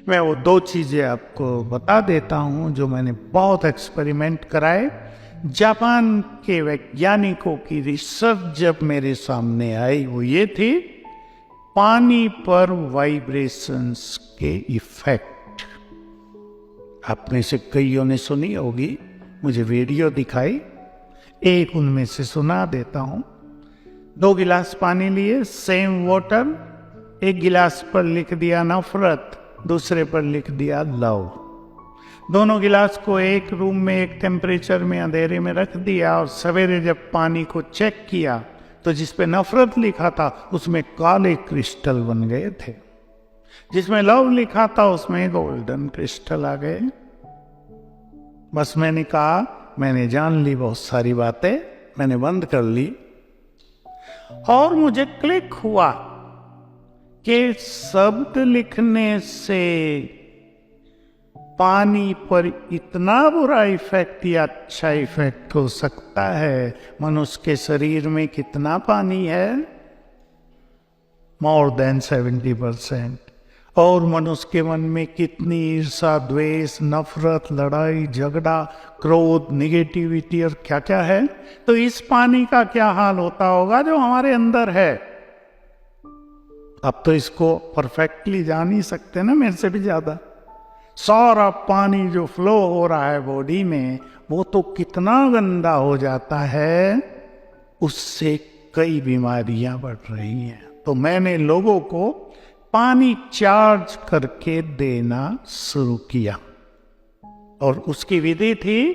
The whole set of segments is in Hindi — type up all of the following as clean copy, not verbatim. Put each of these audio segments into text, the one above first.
मैं वो दो चीजें आपको बता देता हूं जो मैंने बहुत एक्सपेरिमेंट कराए। जापान के वैज्ञानिकों की रिसर्च जब मेरे सामने आई वो ये थी, पानी पर वाइब्रेशंस के इफेक्ट। आप में से कईयों ने सुनी होगी, मुझे वीडियो दिखाई, एक उनमें से सुना देता हूं। 2 गिलास पानी लिए, सेम वाटर, एक गिलास पर लिख दिया नफरत, दूसरे पर लिख दिया लव। दोनों गिलास को एक रूम में एक टेम्परेचर में अंधेरे में रख दिया और सवेरे जब पानी को चेक किया तो जिस पे नफरत लिखा था उसमें काले क्रिस्टल बन गए थे, जिसमें लव लिखा था उसमें गोल्डन क्रिस्टल आ गए। बस मैंने कहा, मैंने जान ली बहुत सारी बातें, मैंने बंद कर ली और मुझे क्लिक हुआ कि शब्द लिखने से पानी पर इतना बुरा इफेक्ट या अच्छा इफेक्ट हो सकता है। मनुष्य के शरीर में कितना पानी है? More than 70%। और मनुष्य के मन में कितनी ईर्ष्या, द्वेष, नफरत, लड़ाई, झगड़ा, क्रोध, निगेटिविटी और क्या क्या है। तो इस पानी का क्या हाल होता होगा जो हमारे अंदर है। अब तो इसको परफेक्टली जान ही सकते ना, मेरे से भी ज्यादा। सारा पानी जो फ्लो हो रहा है बॉडी में वो तो कितना गंदा हो जाता है, उससे कई बीमारियां बढ़ रही हैं। तो मैंने लोगों को पानी चार्ज करके देना शुरू किया और उसकी विधि थी,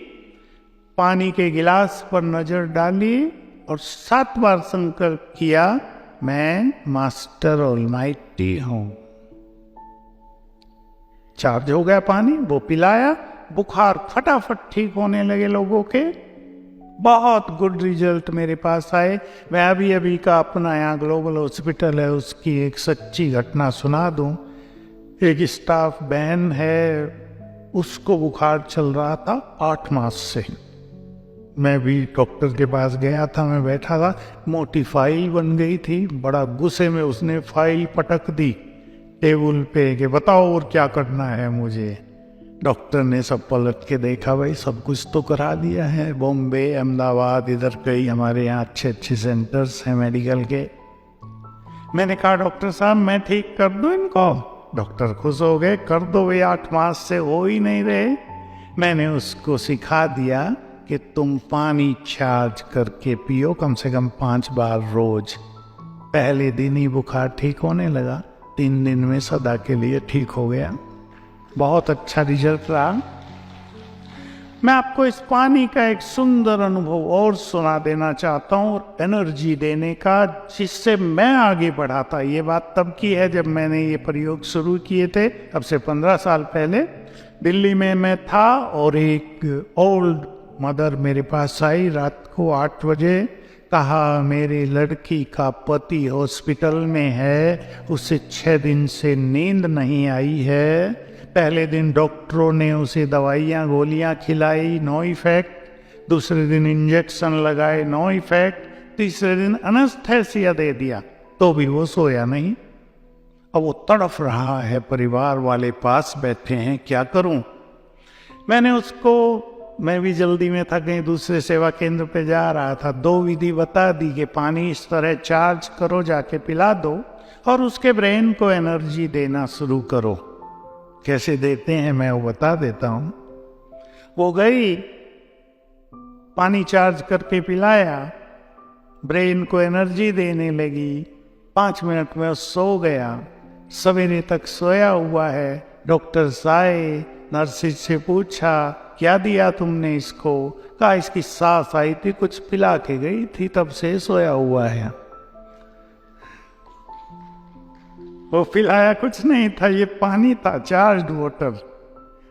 पानी के गिलास पर नजर डाली और 7 बार संकल्प किया, मैं मास्टर ऑलमाइटी हूं। चार्ज हो गया पानी, वो पिलाया, बुखार फटाफट ठीक होने लगे लोगों के। बहुत गुड रिजल्ट मेरे पास आए। मैं अभी का अपना यहाँ ग्लोबल हॉस्पिटल है उसकी एक सच्ची घटना सुना दूं। एक स्टाफ बहन है, उसको बुखार चल रहा था 8 मास से। मैं भी डॉक्टर के पास गया था, मैं बैठा था, मोटी फाइल बन गई थी। बड़ा गुस्से में उसने फाइल पटक दी टेबल पे कि बताओ और क्या करना है मुझे। डॉक्टर ने सब पलट के देखा, भाई सब कुछ तो करा दिया है, बॉम्बे, अहमदाबाद, इधर कई हमारे यहाँ अच्छे अच्छे सेंटर्स हैं मेडिकल के। मैंने कहा डॉक्टर साहब मैं ठीक कर दूं इनको? डॉक्टर खुश हो गए, कर दो, वे 8 मास से हो ही नहीं रहे। मैंने उसको सिखा दिया कि तुम पानी चार्ज करके पियो कम से कम 5 बार रोज। पहले दिन ही बुखार ठीक होने लगा, 3 दिन में सदा के लिए ठीक हो गया। बहुत अच्छा रिजल्ट रहा। मैं आपको इस पानी का एक सुंदर अनुभव और सुना देना चाहता हूँ और एनर्जी देने का, जिससे मैं आगे बढ़ा था। ये बात तब की है जब मैंने ये प्रयोग शुरू किए थे, अब से 15 साल पहले। दिल्ली में मैं था और एक ओल्ड मदर मेरे पास आई रात को 8 बजे। कहा मेरी लड़की का पति हॉस्पिटल में है, उसे 6 दिन से नींद नहीं आई है। पहले दिन डॉक्टरों ने उसे दवाइयाँ गोलियाँ खिलाई, नो इफेक्ट। दूसरे दिन इंजेक्शन लगाए, नो इफेक्ट। तीसरे दिन एनेस्थेसिया दे दिया तो भी वो सोया नहीं। अब वो तड़फ रहा है, परिवार वाले पास बैठे हैं, क्या करूं? मैंने उसको, मैं भी जल्दी में था, कहीं दूसरे सेवा केंद्र पे जा रहा था, 2 विधि बता दी कि पानी इस तरह चार्ज करो, जाके पिला दो और उसके ब्रेन को एनर्जी देना शुरू करो। कैसे देते हैं मैं वो बता देता हूं। वो गई, पानी चार्ज करके पिलाया, ब्रेन को एनर्जी देने लगी, 5 मिनट में वो सो गया। सवेरे तक सोया हुआ है। डॉक्टर्स आए, नर्सिस से पूछा क्या दिया तुमने इसको? कहा इसकी सास आई थी, कुछ पिला के गई थी, तब से सोया हुआ है। वो पिलाया कुछ नहीं था, ये पानी था, चार्ज वाटर।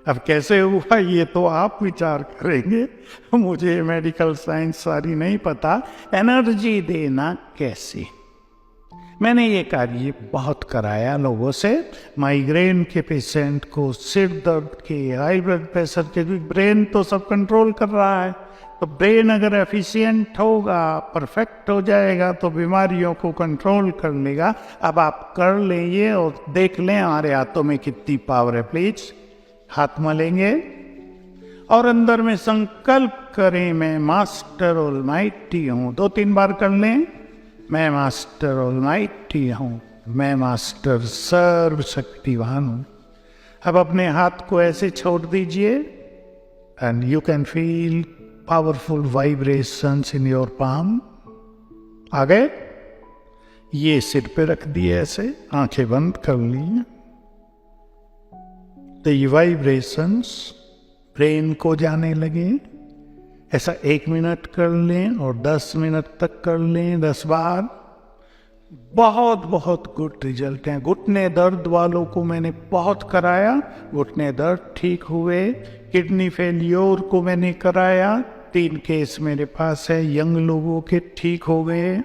अब कैसे हुआ ये तो आप विचार करेंगे, मुझे मेडिकल साइंस सारी नहीं पता। एनर्जी देना कैसे? मैंने ये कार्य बहुत कराया लोगों से। माइग्रेन के पेशेंट को, सिर दर्द के, हाई ब्लड प्रेशर के, ब्रेन तो सब कंट्रोल कर रहा है, तो ब्रेन अगर एफिशिएंट होगा, परफेक्ट हो जाएगा, तो बीमारियों को कंट्रोल कर लेगा। अब आप कर लेंगे और देख लें हमारे हाथों में कितनी पावर है। प्लीज हाथ मलेंगे और अंदर में संकल्प करें, मैं मास्टर ऑलमाइटी हूँ। 2-3 बार कर लें, मैं मास्टर ऑलमाइटी हूँ, मैं मास्टर सर्वशक्तिवान हूँ। अब अपने हाथ को ऐसे छोड़ दीजिए and you can feel powerful vibrations in your palm. आ गए? ये सिर पे रख दिए, ऐसे आंखें बंद कर ली। तो ये वाइब्रेशंस ब्रेन को जाने लगे। ऐसा 1 मिनट कर लें और 10 मिनट तक कर लें, 10 बार। बहुत बहुत गुड रिजल्ट हैं। घुटने दर्द वालों को मैंने बहुत कराया, घुटने दर्द ठीक हुए। किडनी फेलियोर को मैंने कराया, 3 केस मेरे पास है, यंग लोगों के ठीक हो गए।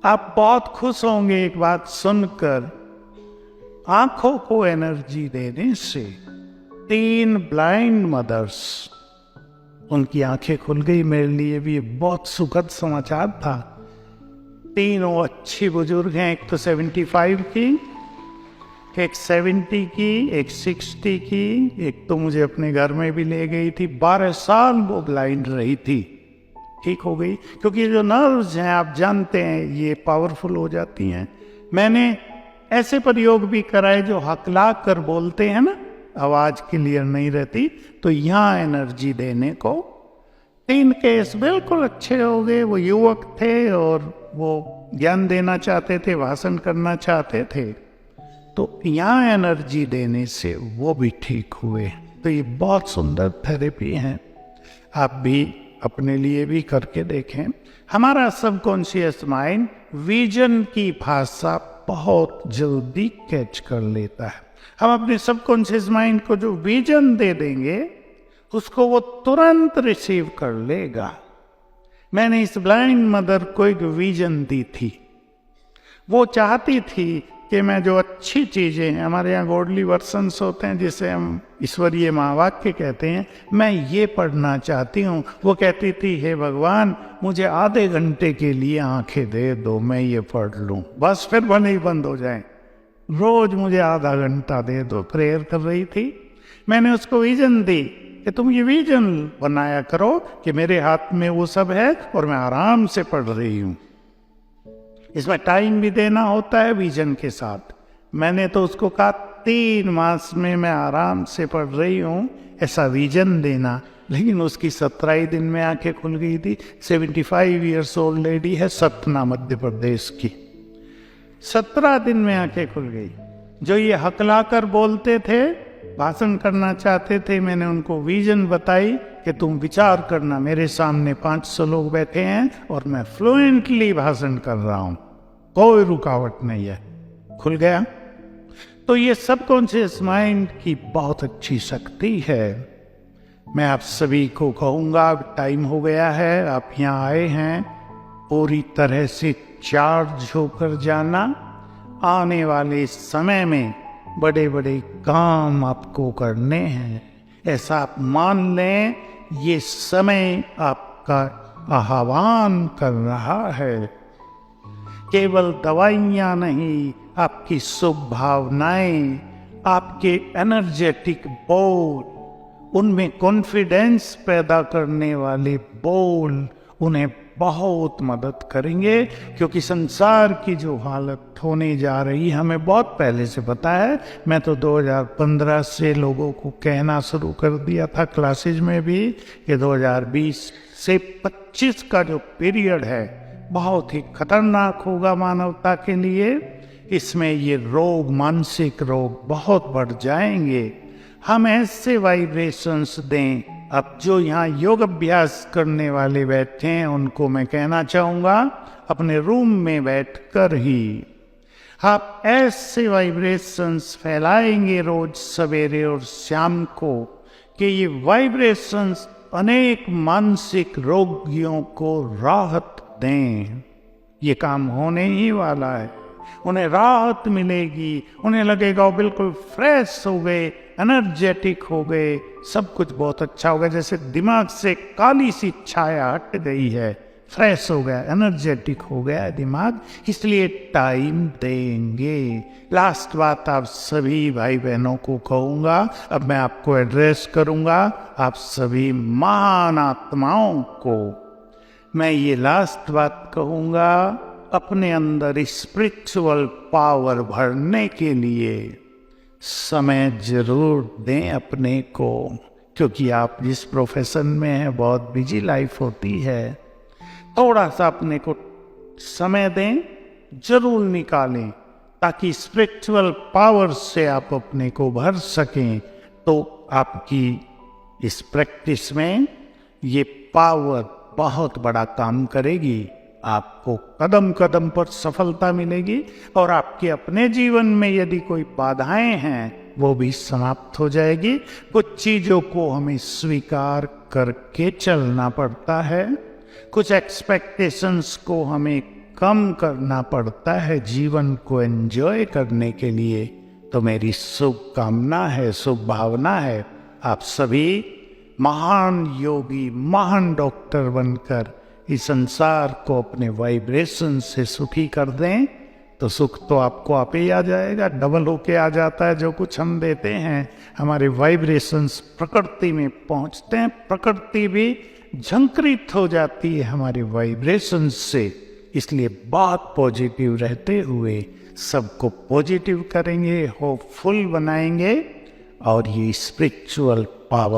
आप बहुत खुश होंगे एक बात सुनकर। आंखों को एनर्जी देने से 3 ब्लाइंड मदर्स, उनकी आंखें खुल गई। मेरे लिए भी बहुत सुखद समाचार था। 3 अच्छी बुजुर्ग हैं, एक तो 75 की, एक 70 की, एक 60 की, एक तो मुझे अपने घर में भी ले गई थी। 12 साल वो ब्लाइंड रही थी, ठीक हो गई। क्योंकि ये जो नर्व्स हैं आप जानते हैं ये पावरफुल हो जाती हैं। मैंने ऐसे प्रयोग भी कराए जो हकला कर बोलते हैं ना, आवाज क्लियर नहीं रहती, तो यहाँ एनर्जी देने को। 3 केस बिल्कुल अच्छे हो गए। वो युवक थे और वो ज्ञान देना चाहते थे, भाषण करना चाहते थे, तो यहाँ एनर्जी देने से वो भी ठीक हुए। तो ये बहुत सुंदर थेरेपी है, आप भी अपने लिए भी करके देखें। हमारा सबकॉन्शियस माइंड विजन की भाषा बहुत जल्दी कैच कर लेता है। हम अपने सबकॉन्शियस माइंड को जो विजन दे देंगे उसको वो तुरंत रिसीव कर लेगा। मैंने इस ब्लाइंड मदर को एक विजन दी थी। वो चाहती थी कि मैं जो अच्छी चीज़ें, हमारे यहाँ गॉडली वर्सन्स होते हैं जिसे हम ईश्वरीय महावाक्य कहते हैं, मैं ये पढ़ना चाहती हूँ। वो कहती थी, हे भगवान मुझे आधे घंटे के लिए आंखें दे दो, मैं ये पढ़ लूँ, बस फिर भले ही बंद हो जाए, रोज मुझे आधा घंटा दे दो। प्रेयर कर रही थी। मैंने उसको विजन दी कि तुम ये विजन बनाया करो कि मेरे हाथ में वो सब है और मैं आराम से पढ़ रही हूँ। इसमें टाइम भी देना होता है विजन के साथ। मैंने तो उसको कहा 3 मास में मैं आराम से पढ़ रही हूँ, ऐसा विजन देना। लेकिन उसकी 17 दिन में आंखें खुल गई थी। 75 ईयर्स ओल्ड लेडी है, सतना मध्य प्रदेश की। 17 दिन में आंखें खुल गई। जो ये हकलाकर बोलते थे, भाषण करना चाहते थे, मैंने उनको विजन बताई कि तुम विचार करना, मेरे सामने 500 लोग बैठे हैं और मैं फ्लुएंटली भाषण कर रहा हूं, कोई रुकावट नहीं है। खुल गया। तो ये सबकॉन्शियस माइंड की बहुत अच्छी शक्ति है। मैं आप सभी को कहूंगा, टाइम हो गया है, आप यहाँ आए हैं, पूरी तरह से चार्ज होकर जाना। आने वाले समय में बड़े बड़े काम आपको करने हैं, ऐसा आप मान लें। ये समय आपका आह्वान कर रहा है। केवल दवाइयाँ नहीं, आपकी शुभ भावनाएं, आपके एनर्जेटिक बोल, उनमें कॉन्फिडेंस पैदा करने वाले बोल उन्हें बहुत मदद करेंगे। क्योंकि संसार की जो हालत होने जा रही है हमें बहुत पहले से पता है। मैं तो 2015 से लोगों को कहना शुरू कर दिया था क्लासेज में भी कि 2020 से 25 का जो पीरियड है बहुत ही खतरनाक होगा मानवता के लिए। इसमें ये रोग, मानसिक रोग बहुत बढ़ जाएंगे। हम ऐसे वाइब्रेशंस दें। अब जो यहाँ योग अभ्यास करने वाले बैठे हैं उनको मैं कहना चाहूँगा, अपने रूम में बैठकर ही आप ऐसे वाइब्रेशंस फैलाएंगे रोज सवेरे और शाम को कि ये वाइब्रेशंस अनेक मानसिक रोगियों को राहत दें। ये काम होने ही वाला है। उन्हें राहत मिलेगी, उन्हें लगेगा वो बिल्कुल फ्रेश हो गए, एनर्जेटिक हो गए, सब कुछ बहुत अच्छा हो गया, जैसे दिमाग से काली सी छाया हट गई है, फ्रेश हो गया, एनर्जेटिक हो गया दिमाग। इसलिए टाइम देंगे। लास्ट बात आप सभी भाई बहनों को कहूँगा, अब मैं आपको एड्रेस करूँगा, आप सभी महान आत्माओं को मैं ये लास्ट बात कहूँगा, अपने अंदर स्पिरिचुअल पावर भरने के लिए समय जरूर दें अपने को, क्योंकि आप जिस प्रोफेशन में हैं बहुत बिजी लाइफ होती है। थोड़ा सा अपने को समय दें, जरूर निकालें, ताकि स्पिरिचुअल पावर से आप अपने को भर सकें। तो आपकी इस प्रैक्टिस में ये पावर बहुत बड़ा काम करेगी, आपको कदम कदम पर सफलता मिलेगी, और आपके अपने जीवन में यदि कोई बाधाएं हैं वो भी समाप्त हो जाएगी। कुछ चीज़ों को हमें स्वीकार करके चलना पड़ता है, कुछ एक्सपेक्टेशंस को हमें कम करना पड़ता है जीवन को एंजॉय करने के लिए। तो मेरी शुभकामना है, शुभ भावना है, आप सभी महान योगी, महान डॉक्टर बनकर इस संसार को अपने वाइब्रेशन से सुखी कर दें, तो सुख तो आपको आप ही आ जाएगा, डबल होके आ जाता है। जो कुछ हम देते हैं, हमारे वाइब्रेशंस प्रकृति में पहुंचते हैं, प्रकृति भी झंकृत हो जाती है हमारे वाइब्रेशन से। इसलिए बहुत पॉजिटिव रहते हुए सबको पॉजिटिव करेंगे, होपफुल बनाएंगे, और ये स्पिरिचुअल पावर